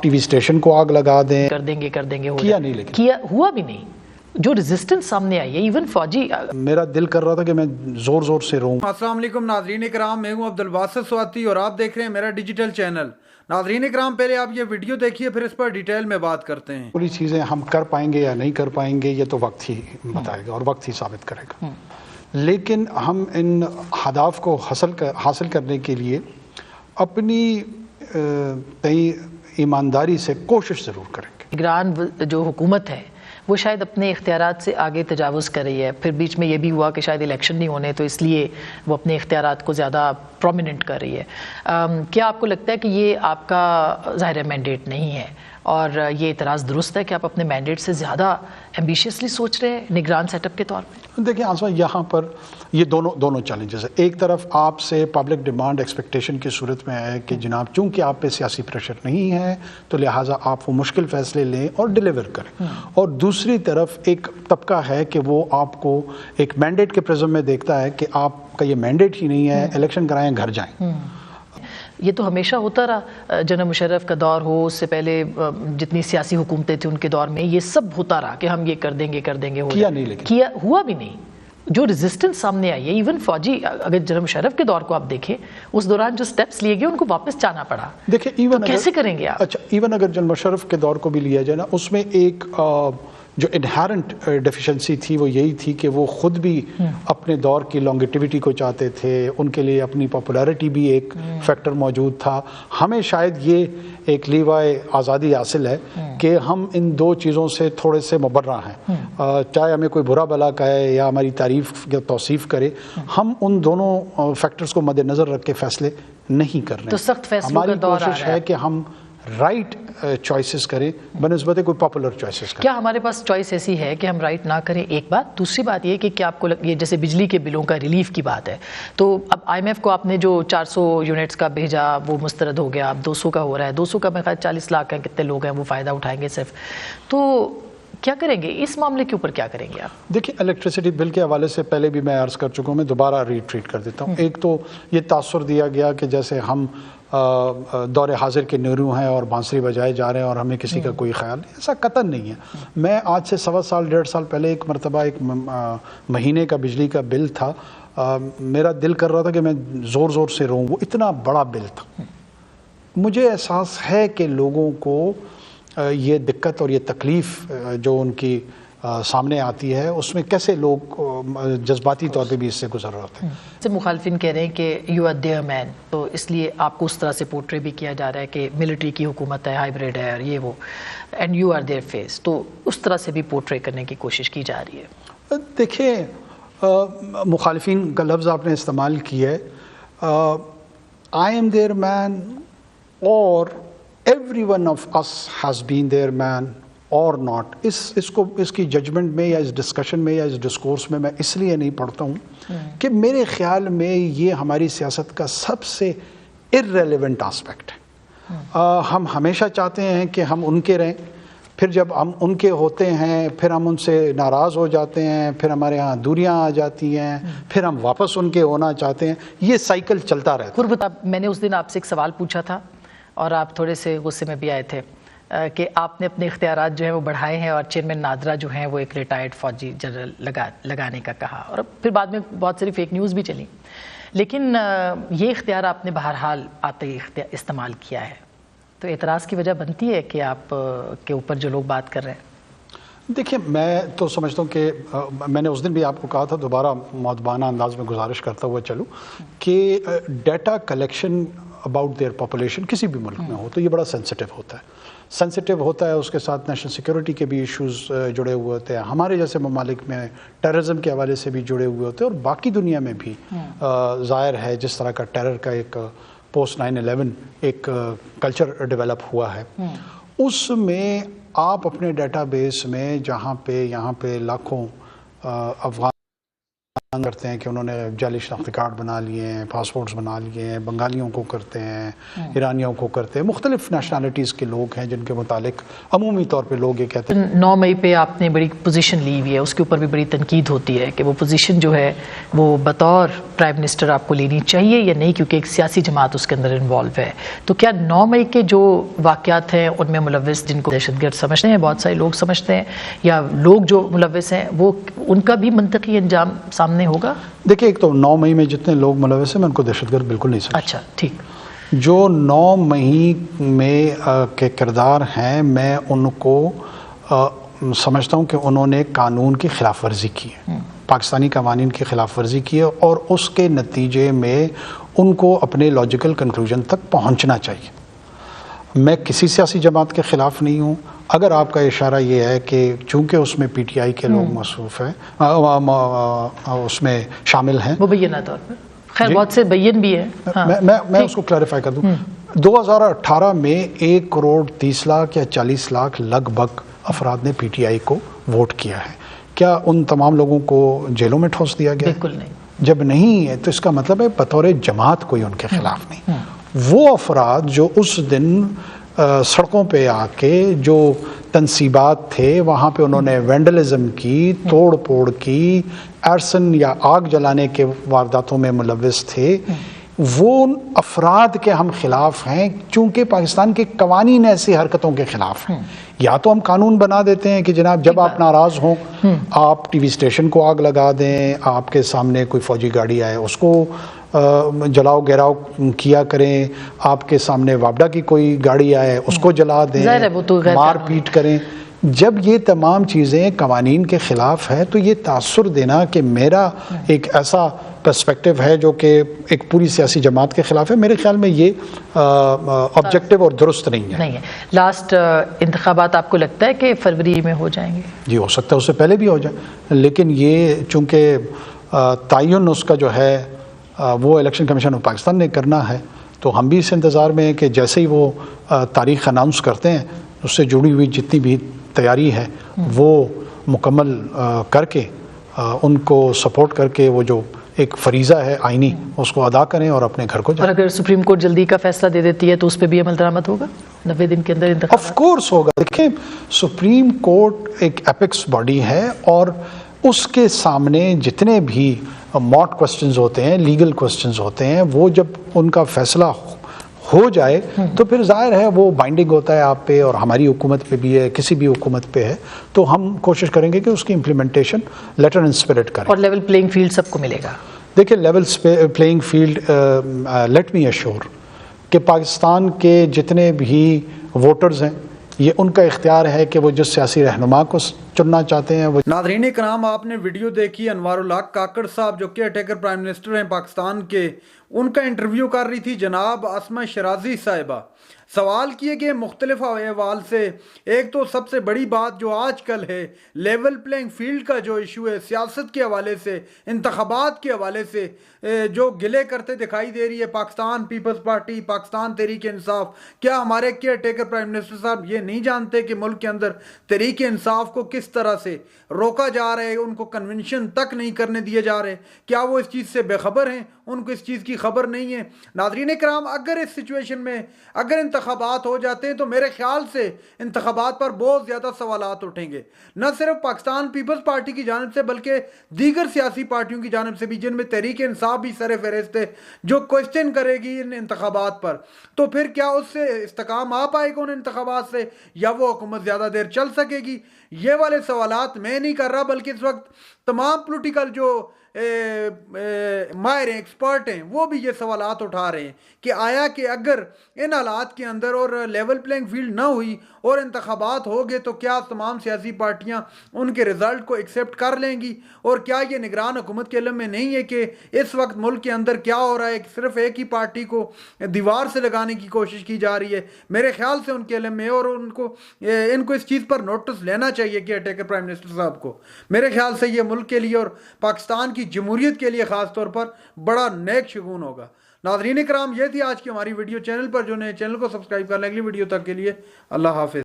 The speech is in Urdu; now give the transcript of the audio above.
ٹی وی اسٹیشن کو آگ لگا دیں، کر دیں گے کیا نہیں، لیکن کیا ہوا بھی نہیں. جو ریزسٹنس سامنے آئی ہے ایون فوجی، میرا دل کر رہا تھا کہ میں زور زور سے روؤں. السلام علیکم ناظرین اکرام، میں ہوں عبدالباسط سواتی اور آپ دیکھ رہے ہیں میرا ڈیجیٹل چینل. ناظرین اکرام، پہلے آپ یہ ویڈیو دیکھیے پھر اس پر ڈیٹیل میں بات کرتے ہیں. پوری چیزیں ہم کر پائیں گے یا نہیں کر پائیں گے یہ تو وقت ہی بتائے گا اور وقت ہی ثابت کرے گا. لیکن ہم ان اہداف کو حاصل کرنے کے لیے اپنی تئیں ایمانداری سے کوشش ضرور کریں گے. نگران جو حکومت ہے وہ شاید اپنے اختیارات سے آگے تجاوز کر رہی ہے. پھر بیچ میں یہ بھی ہوا کہ شاید الیکشن نہیں ہونے تو اس لیے وہ اپنے اختیارات کو زیادہ پرومیننٹ کر رہی ہے. کیا آپ کو لگتا ہے کہ یہ آپ کا ظاہر مینڈیٹ نہیں ہے اور یہ اعتراض درست ہے کہ آپ اپنے مینڈیٹ سے زیادہ ایمبیشیسلی سوچ رہے ہیں نگران سیٹ اپ کے طور پہ؟ دیکھیں آسما، یہاں پر یہ دونوں چیلنجز ہیں. ایک طرف آپ سے پبلک ڈیمانڈ ایکسپیکٹیشن کی صورت میں ہے کہ جناب چونکہ آپ پہ سیاسی پریشر نہیں ہے تو لہٰذا آپ وہ مشکل فیصلے لیں اور ڈیلیور کریں. اور دوسری طرف ایک طبقہ ہے کہ وہ آپ کو ایک مینڈیٹ کے پرزم میں دیکھتا ہے کہ آپ کا یہ مینڈیٹ ہی نہیں ہے، الیکشن کرائیں گھر جائیں. یہ تو ہمیشہ ہوتا رہا، جنرل مشرف کا دور ہو، اس سے پہلے جتنی سیاسی حکومتیں تھیں ان کے دور میں یہ سب ہوتا رہا کہ ہم یہ کر دیں گے کیا نہیں، لیکن کیا ہوا بھی نہیں. جو ریزسٹنس سامنے آئی ہے ایون فوجی، اگر جنرل مشرف کے دور کو آپ دیکھیں اس دوران جو سٹیپس لیے گئے ان کو واپس جانا پڑا. دیکھیں ایون کیسے کریں گے آپ؟ اچھا، ایون اگر جنرل مشرف کے دور کو بھی لیا جائے نا، اس میں ایک جو انہیرنٹ ڈیفیشنسی تھی وہ یہی تھی کہ وہ خود بھی اپنے دور کی لانگیٹیوٹی کو چاہتے تھے. ان کے لیے اپنی پاپولیرٹی بھی ایک فیکٹر موجود تھا. ہمیں شاید یہ ایک لیوائے آزادی حاصل ہے کہ ہم ان دو چیزوں سے تھوڑے سے مبرہ ہیں. چاہے ہمیں کوئی برا بلا کہے یا ہماری تعریف یا توصیف کرے، ہم ان دونوں فیکٹرز کو مد نظر رکھ کے فیصلے نہیں کر رہے. تو سخت فیصلوں کا دور آ رہا ہے. ہماری کوشش ہے کہ ہم رائٹ چوائسیز کریں بنسبت کوئی پاپولر چوائسیز کریں. کیا ہمارے پاس چوائس ایسی ہے کہ ہم رائٹ نہ کریں؟ ایک بات. دوسری بات یہ کہ کیا آپ کو یہ جیسے بجلی کے بلوں کا ریلیف کی بات ہے تو اب آئی ایم ایف کو آپ نے جو 400 یونٹس کا بھیجا وہ مسترد ہو گیا، اب 200 کا ہو رہا ہے. 200 کا میں خیال 40 لاکھ ہیں، کتنے لوگ ہیں وہ فائدہ اٹھائیں گے صرف. تو کیا کریں گے اس معاملے کے اوپر؟ کیا کریں گے آپ؟ دیکھیں الیکٹریسٹی بل کے حوالے سے پہلے بھی میں عرض کر چکا ہوں، میں دوبارہ ریٹریٹ کر دیتا ہوں. ایک تو یہ تاثر دیا گیا کہ جیسے ہم دور حاضر کے نیرو ہیں اور بانسری بجائے جا رہے ہیں اور ہمیں کسی کا کوئی خیال نہیں. ایسا قطعاً نہیں ہے. میں آج سے 1.25 سال پہلے ایک مرتبہ ایک مہینے کا بجلی کا بل تھا، میرا دل کر رہا تھا کہ میں زور زور سے روؤں. وہ اتنا بڑا بل تھا. مجھے احساس ہے کہ لوگوں کو یہ دقت اور یہ تکلیف جو ان کی سامنے آتی ہے اس میں کیسے لوگ جذباتی طور پہ بھی اس سے گزر رہے ہوتے ہیں. مخالفین کہہ رہے ہیں کہ یو آر دیئر مین، تو اس لیے آپ کو اس طرح سے پورٹری بھی کیا جا رہا ہے کہ ملٹری کی حکومت ہے، ہائیبریڈ ہے اور یہ وہ، and you are their face. تو اس طرح سے بھی پورٹری کرنے کی کوشش کی جا رہی ہے. دیکھیں مخالفین کا لفظ آپ نے استعمال کیا ہے، آئی ایم دیئر مین اور every one of us has been there man اور ناٹ. اس کی ججمنٹ میں یا اس ڈسکشن میں یا اس ڈسکورس میں اس لیے نہیں پڑھتا ہوں کہ میرے خیال میں یہ ہماری سیاست کا سب سے ارریلیونٹ آسپیکٹ ہے. ہم ہمیشہ چاہتے ہیں کہ ہم ان کے رہیں، پھر جب ہم ان کے ہوتے ہیں پھر ہم ان سے ناراض ہو جاتے ہیں، پھر ہمارے ہاں دوریاں آ جاتی ہیں، پھر ہم واپس ان کے ہونا چاہتے ہیں. یہ سائیکل چلتا رہتا ہے. میں نے اس دن آپ سے ایک سوال پوچھا تھا اور آپ تھوڑے سے غصے میں بھی آئے تھے کہ آپ نے اپنے اختیارات جو ہیں وہ بڑھائے ہیں اور چیئرمین نادرا جو ہیں وہ ایک ریٹائرڈ فوجی جنرل لگانے کا کہا، اور پھر بعد میں بہت ساری فیک نیوز بھی چلی. لیکن یہ اختیار آپ نے بہرحال آتے استعمال کیا ہے، تو اعتراض کی وجہ بنتی ہے کہ آپ کے اوپر جو لوگ بات کر رہے ہیں. دیکھیں میں تو سمجھتا ہوں کہ میں نے اس دن بھی آپ کو کہا تھا، دوبارہ مؤدبانہ انداز میں گزارش کرتا ہوا چلوں کہ data collection about their population کسی بھی ملک میں ہو تو یہ بڑا سینسٹیو ہوتا ہے. اس کے ساتھ نیشنل سیکیورٹی کے بھی ایشوز جڑے ہوئے ہوتے ہیں، ہمارے جیسے ممالک میں ٹیررزم کے حوالے سے بھی جڑے ہوئے ہوتے ہیں، اور باقی دنیا میں بھی ظاہر ہے جس طرح کا ٹیرر کا ایک پوسٹ 9/11 ایک کلچر ڈیولپ ہوا ہے. اس میں آپ اپنے ڈیٹا بیس میں جہاں پہ یہاں پہ لاکھوں افغان کرتے ہیں کہ انہوں نے جعلی شناختی کارڈ بنا لیے ہیں، پاسپورٹس بنا لیے ہیں، بنگالیوں کو کرتے ہیں، ایرانیوں کو کرتے ہیں، مختلف نیشنلٹیز کے لوگ ہیں جن کے متعلق عمومی طور پہ لوگ یہ کہتے ہیں۔ 9 مئی پہ آپ نے بڑی پوزیشن لی ہوئی ہے، اس کے اوپر بھی بڑی تنقید ہوتی ہے کہ وہ پوزیشن جو ہے وہ بطور پرائم منسٹر آپ کو لینی چاہیے یا نہیں، کیونکہ ایک سیاسی جماعت اس کے اندر انوالو ہے۔ تو کیا 9 مئی کے جو واقعات ہیں ان میں ملوث، جن کو دہشت گرد سمجھتے ہیں بہت سارے لوگ سمجھتے ہیں، یا لوگ جو ملوث ہیں وہ ان کا بھی منطقی انجام سامنے ہوگا؟ دیکھیں، ایک تو 9 مئی میں جتنے لوگ ملوث ہیں میں ان کو دہشت گرد بالکل نہیں سمجھتا۔ اچھا، ٹھیک۔ جو 9 مئی میں کے کردار ہیں میں ان کو سمجھتا ہوں کہ انہوں نے قانون کی خلاف ورزی کی ہے، پاکستانی قوانین کی خلاف ورزی کی ہے، اور اس کے نتیجے میں ان کو اپنے لاجیکل کنکلوژن تک پہنچنا چاہیے۔ میں کسی سیاسی جماعت کے خلاف نہیں ہوں۔ اگر آپ کا اشارہ یہ ہے کہ چونکہ اس میں پی ٹی آئی کے لوگ مصروف ہیں، اس میں شامل ہیں، مبینہ طور پر خیر بہت سے بین بھی ہیں، میں اس کو کلیریفائی کر دوں۔ 2018 میں 1 کروڑ 30 لاکھ یا 40 لاکھ لگ بھگ افراد نے پی ٹی آئی کو ووٹ کیا ہے۔ کیا ان تمام لوگوں کو جیلوں میں ٹھوس دیا گیا؟ بالکل نہیں۔ جب نہیں ہے تو اس کا مطلب ہے بطور جماعت کوئی ان کے خلاف نہیں۔ وہ افراد جو اس دن سڑکوں پہ آ کے جو تنصیبات تھے وہاں پہ انہوں نے وینڈلزم کی، توڑ پھوڑ کی، ایرسن یا آگ جلانے کے وارداتوں میں ملوث تھے، وہ افراد کے ہم خلاف ہیں چونکہ پاکستان کے قوانین ایسی حرکتوں کے خلاف ہیں۔ یا تو ہم قانون بنا دیتے ہیں کہ جناب جب آپ ناراض ہوں آپ ٹی وی اسٹیشن کو آگ لگا دیں، آپ کے سامنے کوئی فوجی گاڑی آئے اس کو جلاؤ گھیراؤ کیا کریں، آپ کے سامنے وابڈا کی کوئی گاڑی آئے اس کو جلا دیں، مار پیٹ کریں۔ جب یہ تمام چیزیں قوانین کے خلاف ہے تو یہ تاثر دینا کہ میرا ایک ایسا پرسپیکٹو ہے جو کہ ایک پوری سیاسی جماعت کے خلاف ہے، میرے خیال میں یہ آبجیکٹو اور درست نہیں ہے۔ لاسٹ انتخابات آپ کو لگتا ہے کہ فروری میں ہو جائیں گے؟ جی ہو سکتا ہے اس سے پہلے بھی ہو جائے، لیکن یہ چونکہ تعین اس کا جو ہے وہ الیکشن کمیشن آف پاکستان نے کرنا ہے، تو ہم بھی اس انتظار میں ہیں کہ جیسے ہی وہ تاریخ اناؤنس کرتے ہیں اس سے جڑی ہوئی جتنی بھی تیاری ہے وہ مکمل کر کے ان کو سپورٹ کر کے وہ جو ایک فریضہ ہے آئینی اس کو ادا کریں اور اپنے گھر کو جائیں۔ اور اگر سپریم کورٹ جلدی کا فیصلہ دے دیتی ہے تو اس پہ بھی عمل درآمد ہوگا 90 دن کے اندر انتخاب؟ آف کورس ہوگا۔ دیکھیں سپریم کورٹ ایک ایپکس باڈی ہے اور اس کے سامنے جتنے بھی موٹ کوسچنز ہوتے ہیں، لیگل کوسچنز ہوتے ہیں، وہ جب ان کا فیصلہ ہو جائے تو پھر ظاہر ہے وہ بائنڈنگ ہوتا ہے آپ پہ، اور ہماری حکومت پہ بھی ہے، کسی بھی حکومت پہ ہے، تو ہم کوشش کریں گے کہ اس کی امپلیمنٹیشن لیٹر اینڈ اسپرٹ کریں۔ اور لیول پلینگ فیلڈ سب کو ملے گا؟ دیکھیں level playing field let me assure کہ پاکستان کے جتنے بھی ووٹرز ہیں یہ ان کا اختیار ہے کہ وہ جس سیاسی رہنما کو چننا چاہتے ہیں وہ۔ ناظرین کرام، آپ نے ویڈیو دیکھی انوار الحق کاکڑ صاحب جو کیئر ٹیکر پرائم منسٹر ہیں پاکستان کے، ان کا انٹرویو کر رہی تھی جناب اسماء شرازی صاحبہ۔ سوال کیے گئے مختلف حوال سے، ایک تو سب سے بڑی بات جو آج کل ہے لیول پلینگ فیلڈ کا جو ایشو ہے، سیاست کے حوالے سے، انتخابات کے حوالے سے جو گلے کرتے دکھائی دے رہی ہے پاکستان پیپلز پارٹی، پاکستان تحریک انصاف۔ کیا ہمارے کیئر ٹیکر پرائم منسٹر صاحب یہ نہیں جانتے کہ ملک کے اندر تحریک انصاف کو کس طرح سے روکا جا رہا ہے، ان کو کنونشن تک نہیں کرنے دیے جا رہے؟ کیا وہ اس چیز سے بے خبر ہیں؟ ان کو اس چیز کی خبر نہیں ہے؟ ناظرین کرام، اگر اس سچویشن میں اگر انتخابات ہو جاتے ہیں تو میرے خیال سے انتخابات پر بہت زیادہ سوالات اٹھیں گے، نہ صرف پاکستان پیپلز پارٹی کی جانب سے بلکہ دیگر سیاسی پارٹیوں کی جانب سے بھی، جن میں تحریک انصاف بھی سر فہرست ہے، جو کوسچن کرے گی ان انتخابات پر۔ تو پھر کیا اس سے استحکام آ پائے گا ان انتخابات سے، یا وہ حکومت زیادہ دیر چل سکے گی؟ یہ والے سوالات میں نہیں کر رہا، بلکہ اس وقت تمام پولیٹیکل جو ماہر ہیں، ایکسپرٹ ہیں، وہ بھی یہ سوالات اٹھا رہے ہیں کہ آیا کہ اگر ان حالات کے اندر اور لیول پلینگ فیلڈ نہ ہوئی اور انتخابات ہو گئے تو کیا تمام سیاسی پارٹیاں ان کے رزلٹ کو ایکسیپٹ کر لیں گی؟ اور کیا یہ نگران حکومت کے علم میں نہیں ہے کہ اس وقت ملک کے اندر کیا ہو رہا ہے؟ صرف ایک ہی پارٹی کو دیوار سے لگانے کی کوشش کی جا رہی ہے؟ میرے خیال سے ان کے علم میں، اور ان کو اس چیز پر نوٹس لینا چاہیے کیئر ٹیکر پرائم منسٹر صاحب کو۔ میرے خیال سے یہ ملک کے لیے اور پاکستان کی جمہوریت کے لیے خاص طور پر بڑا نیک شگون ہوگا۔ ناظرین کرام، یہ تھی آج کی ہماری ویڈیو۔ چینل پر جو نئے، چینل کو سبسکرائب کرنے، اگلی ویڈیو تک کے لیے اللہ حافظ۔